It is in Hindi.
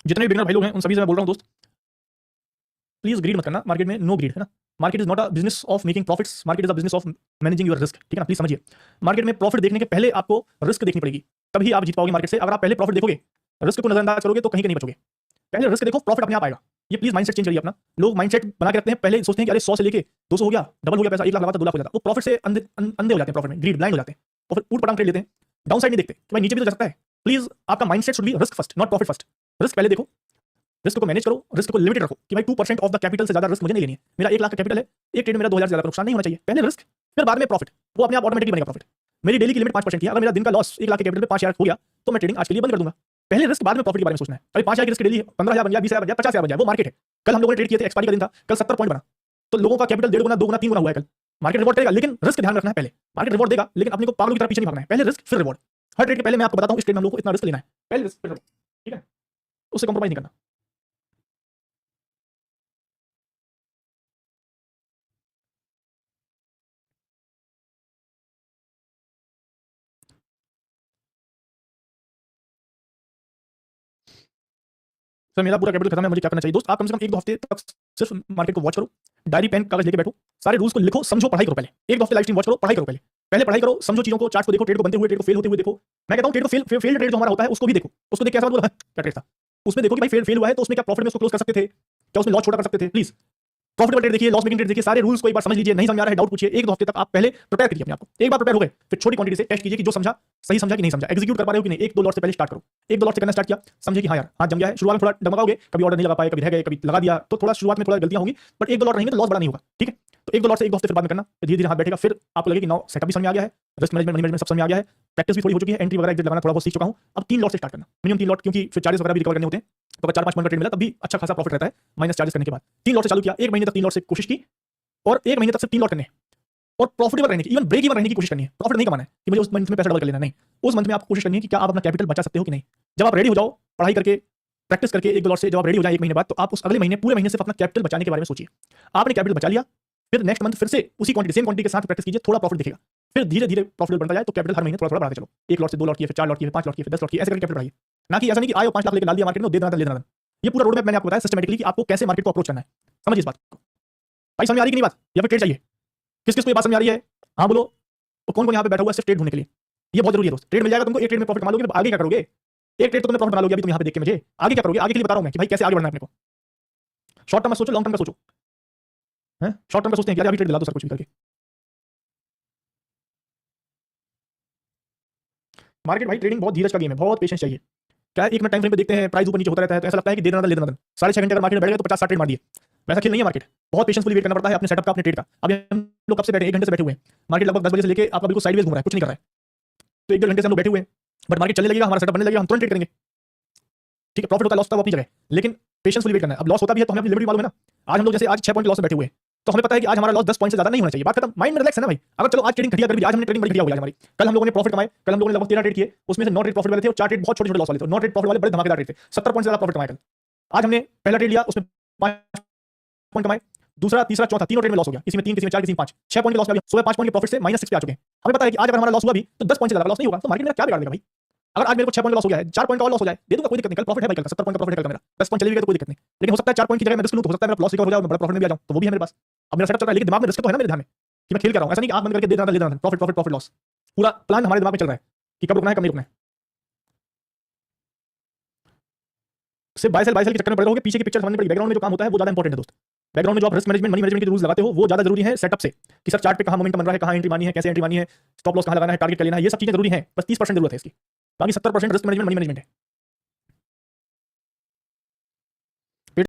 जितने भी बिगनर भाई लोग हैं उन सभी से मैं बोल रहा हूँ दोस्त, प्लीज ग्रीड मत करना मार्केट में, नो ग्रीड, है ना। Market is not a business of making profits, market is a business of managing your risk, ठीक है ना। प्लीज समझिए, मार्केट में प्रॉफिट देखने के पहले आपको रिस्क देखनी पड़ेगी, तभी आप जीत पाओगे मार्केट से। अगर आप पहले प्रॉफिट देखोगे, रिस्क को नजरअंदाज करोगे तो कहीं के नहीं बचोगे। पहले रिस्क देखो, प्रॉफिट अपने आप आएगा। ये प्लीज माइंडसेट चेंज करिए अपना। लोग माइंडसेट बना के रखते हैं, पहले सोचते हैं कि अरे 100 से लेके 200 हो गया, डबल हो गया पैसा, 1 लाख लगा तो 2 लाख हो जाता है। वो प्रॉफिट से अंधे हो जाते हैं, प्रॉफिट में ग्रीड, ब्लाइंड हो जाते हैं और फिर ऊट पटांग ट्रेड लेते हैं, डाउन साइड नहीं देखते कि भाई नीचे भी तो जा सकता है। प्लीज आपका mindset should be risk first, not profit first. Risk पहले देखो, रिस्क को मैनेज करो, रिस्क को लिमिटेड रखो कि भाई 2% ऑफ द कैपिटल से ज्यादा रिस्क मुझे नहीं लेनी है। मेरा 1 लाख का कैपिटल है, एक ट्रेड में मेरा 2000 से ज्यादा नुकसान नहीं होना चाहिए। पहले रिस्क, फिर बाद में प्रॉफिट, वो अपने आप ऑटोमेटिक बनेगा प्रॉफिट। मेरी डेली की लिमिट 5% की है, अगर मेरा दिन का लॉस 1 लाख के कैपिटल पे 5000 हो गया तो मैं ट्रेडिंग आज के लिए बंद कर दूंगा। पहले रिस्क, बाद में प्रॉफिट के बारे में सोचना है। अभी 5000 की रिस्क डेली 15000 बन जाए, 20000 बन जाए, 50000 बन जाए, वो मार्केट है। कल हम लोगों ने ट्रेड किए थे, एक्सपायरी का दिन था, कल 70 पॉइंट बना, तो लोगों का कैपिटल 1.5 गुना 2 गुना 3 गुना हुआ है कल। मार्केट रिवॉर्ड करेगा, लेकिन रिस्क ध्यान रखना है। पहले मार्केट रिवॉर्ड देगा, लेकिन अपने को पागलों की तरह पीछे नहीं भागना है। पहले रिस्क फिर रिवॉर्ड। हर ट्रेड के पहले मैं आपको बताता हूं, इस ट्रेड में हम लोग को इतना रिस्क लेना है, पहले रिस्क फिर रिवॉर्ड, ठीक है, उससे कॉम्प्रोमाइज नहीं करना। सर मेरा पूरा कैपिटल खत्म है, मुझे क्या करना चाहिए? दोस्त, आप कम से कम 1-2 हफ्ते तक सिर्फ मार्केट को वॉच करो, डायरी पेन कागज लेके बैठो, सारे रूल्स को लिखो, समझो, पढ़ाई करो। पहले 1-2 हफ्ते लाइव स्ट्रीम वॉच करो, पढ़ाई करो। पहले पढ़ाई करो, समझो चीजों को, चार्ट को देखो, ट्रेड को बनते हुए, ट्रेड को फेल होते हुए देखो। मैं कहता हूं ट्रेड को फेल ट्रेड जो हमारा होता है उसको भी देखो, उसको देख के ऐसा मत बोलो क्या ट्रेड था, उसमें देखो कि भाई फेल हुआ है तो उसमें क्या प्रॉफिट में उसको क्लोज कर सकते थे, क्या उसमें लॉस छोटा कर सकते थे। प्लीज प्रॉफिटेबल ट्रेड देखिए, लॉस मेकिंग ट्रेड देखिए, सारे रूल्स को एक बार समझ लीजिए। नहीं समझ आ रहा है, डाउट पूछिए। 1-2 हफ्ते तक आप पहले प्रिपेयर कीजिए अपने आप को। एक बार प्रिपेयर हो गए, फिर छोटी क्वांटिटी से टेस्ट कीजिए कि जो समझा सही समझा कि नहीं समझा, एग्जीक्यूट कर पा रहे हो कि नहीं। 1-2 लॉट से पहले स्टार्ट करो, 1-2 लॉट से करना स्टार्ट किया, समझे कि हाँ यार हाथ जम गया है। शुरुआत में थोड़ा डगमगाओगे, कभी ऑर्डर नहीं लगा पाए, कभी रह गए, कभी लगा दिया, तो थोड़ा शुरुआत में थोड़ा गलतियां होंगी, बट 1-2 लॉट रहेंगे तो लॉस बड़ा नहीं होगा, ठीक है। तो 1-2 लॉट से 1-2 हफ्ते फिर बाद में करना, धीरे धीरे हाथ बैठेगा, फिर आपको लगेगा कि नाउ सेटअप भी समझ में आ गया है, रिस्क मैनेजमेंट, मनी मैनेजमेंट सब समझ में आ गया है, प्रैक्टिस भी थोड़ी हो चुकी है, एंट्री वगैरह एग्जिट लगाना थोड़ा बहुत सीख चुका हूं। अब 3 लॉट से स्टार्ट करना, मिनिमम 3 लॉट, क्योंकि फिर चार्जेस वगैरह भी रिकवर करने होते हैं। तो अगर 4-5 पॉइंट का ट्रेड मिला तब भी अच्छा खासा प्रॉफिट रहता है, माइनस चार्जेस करने के बाद। 3 लॉट से चालू किया, 1 महीने तक 3 लॉट से कोशिश की, और 1 महीने तक सिर्फ 3 लॉट करने और प्रॉफिटेबल रहने की, इवन ब्रेक इवन रहने की कोशिश करनी है। प्रॉफिट नहीं कमाना है कि मुझे उस मंथ में पैसा डबल कर लेना, नहीं। उस मंथ में आपको कोशिश करनी है कि क्या आप अपना कैपिटल बचा सकते हो कि नहीं। जब आप रेडी हो जाओ, पढ़ाई करके, प्रैक्टिस करके 1-2 लॉट से जब आप रेडी हो जाए 1 महीने बाद, तो आप उस अगले महीने, पूरे महीने सिर्फ अपना कैपिटल बचाने के बारे में सोचिए। आपने कैपिटल बचा लिया, फिर नेक्स्ट मंथ फिर से उसी क्वांटिटी, सेम क्वांटिटी के साथ प्रैक्टिस कीजिए, थोड़ा प्रॉफिट दिखेगा, फिर धीरे धीरे प्रॉफिट बनता जाए, तो कैपिटल हर महीने थोड़ा थोड़ा बढ़ाते चलो। 1 लॉट से 2 लॉट किए, फिर 4 लॉट किए, फिर 5 लॉट किए, फिर 10 लॉट किए, ऐसे करके कैपिटल बढ़ाइए। ना कि ऐसा नहीं कि आए और 5 लाख लेकर डाल दिया मार्केट में, दे देना। ये पूरा रोड मैप मैंने आपको बताया सिस्टमैटिकली कि आपको कैसे मार्केट को अप्रोच करना है। समझिए इस बात को। भाई समझ आ रही कि नहीं बात, या फिर ट्रेड चाहिए? किस किस को ये बात समझ आ रही है? हाँ बोलो। तो कौन कौन यहाँ पे बैठा हुआ है सिर्फ ट्रेड ढूंढने के लिए? ये बहुत जरूरी है दोस्त। ट्रेड मिल जाएगा तुमको, एक ट्रेड में प्रॉफिट कमा लोगे, तो आगे क्या करोगे? एक ट्रेड तो तुमने प्रॉफिट बना लोगे अभी, तुम यहाँ पे देख के मुझे आगे क्या करोगे? आगे के लिए बता रहा हूं मैं कि भाई कैसे आगे बढ़ना है अपने को। शॉर्ट टर्म में सोचो, लॉन्ग टर्म का सोचो। हैं, शॉर्ट टर्म का सोचते हैं कि यार अभी ट्रेड दिला दो सर कुछ भी करके। मार्केट भाई, ट्रेडिंग बहुत धीरज का गेम है, बहुत पेशेंस चाहिए। क्या 1 मिनट टाइम फ्रेम पे देखते हैं प्राइस ऊपर नीचे होता रहता है, तो ऐसा लगता है कि दे देना ले देना। 6.5 घंटे अगर मार्केट में बैठ गए तो 50-60 ट्रेड मार दिए। वैसा खेल नहीं है मार्केट, बहुत पेशेंसफुली वेट करना पड़ता है अपने सेटअप का, अपने ट्रेड का। अभी हम लोग कब से बैठे, 1 घंटे से बैठे हुए हैं। मार्केट लगभग 10 बजे से लेके आपका बिल्कुल साइडवेज घूम रहा है, कुछ नहीं कर रहा है। तो 1-1.5 घंटे से हम लोग बैठे हुए हैं, बट मार्केट चलने लगेगा, हमारा सेटअप बनने लगेगा, हम तुरंत ट्रेड करेंगे, ठीक है। प्रॉफिट होता है, लॉस होता है, वो अपनी जगह, लेकिन पेशेंसफुली वेट करना है। अब लॉस होता भी है तो हमें अपनी लिमिट मालूम है ना। आज हम लोग जैसे आज 6 पॉइंट लॉस में बैठे हुए हैं, तो हमें पता है कि आज हमारा लॉस 10 पॉइंट से ज्यादा नहीं होना चाहिए, बात खत्म। माइंड में रिलैक्स है ना भाई। अगर चलो आज ट्रेडिंग घटिया कर दी, आज हमने ट्रेडिंग बड़ी घटिया हो गई हमारी, कल हम लोगों ने प्रॉफिट कमाए, कल हम लोगों ने लगभग 13 ट्रेड किए, उसमें से 9 ट्रेड प्रॉफिट वाले थे और 4 ट्रेड बहुत छोटे-छोटे लॉस वाले थे। 9 ट्रेड प्रॉफिट वाले बड़े धमाकेदार ट्रेड थे, 70 पॉइंट से ज्यादा प्रॉफिट कमाए कल। आज हमने पहला ट्रेड लिया, उसमें 5 पॉइंट कमाए, दूसरा, तीसरा, चौथा, तीनों ट्रेड में लॉस हो गया, किसी में 3, किसी में 4, किसी में 5, 6 पॉइंट के लॉस में, सुबह 5 पॉइंट के प्रॉफिट से -6 पे आ चुके हैं। हमें पता है कि आज अगर हमारा लॉस हुआ भी तो 10 पॉइंट से ज्यादा लॉस नहीं होगा, तो मार्केट मेरा क्या बिगाड़ देगा भाई। अगर आज मेरे को 6 पॉइंट का लॉस हो गया है, 4 पॉइंट का और लॉस हो जाए, दे दूंगा, कोई दिक्कत नहीं। कल प्रॉफिट है भाई, कल 70 पॉइंट का प्रॉफिट है कल मेरा, 10 पॉइंट चले गए तो कोई दिक्कत नहीं। लेकिन हो सकता है 4 पॉइंट की जगह मैं रिस्क लूं, तो हो सकता है मेरा लॉस रिकवर हो जाए और मैं बड़ा प्रॉफिट में भी आ जाऊं, तो वो भी है मेरे पास। अब मेरा सेटअप चल रहा है, लेकिन दिमाग में रिस्क तो है ना मेरे ध्यान में कि मैं खेल कर रहा हूं। ऐसा नहीं कि आंख बंद करके दे देना, प्रॉफिट प्रॉफिट प्रॉफिट लॉस। पूरा प्लान हमारे दिमाग में चल रहा है कि कब रुकना है, कब नहीं रुकना है। सिर्फ बाय सेल के चक्कर में पड़े रहोगे, पीछे की पिक्चर समझनी पड़ेगी। बैकग्राउंड में जो काम होता है वो ज्यादा इंपॉर्टेंट है दोस्त। बैकग्राउंड में जो आप रिस्क मैनेजमेंट, मनी मैनेजमेंट के रूल्स लगाते हो वो ज्यादा जरूरी है सेटअप से, कि सर चार्ट पे कहां मोमेंटम बन रहा है, कहां एंट्री मारनी है, कैसे एंट्री मारनी है, स्टॉप लॉस कहां लगाना है, टारगेट क्या लेना है, ये सब चीजें जरूरी हैं। बस 30% जरूरत है इसकी, बाकी 70% रिस्क मैनेजमेंट, मनी मैनेजमेंट है।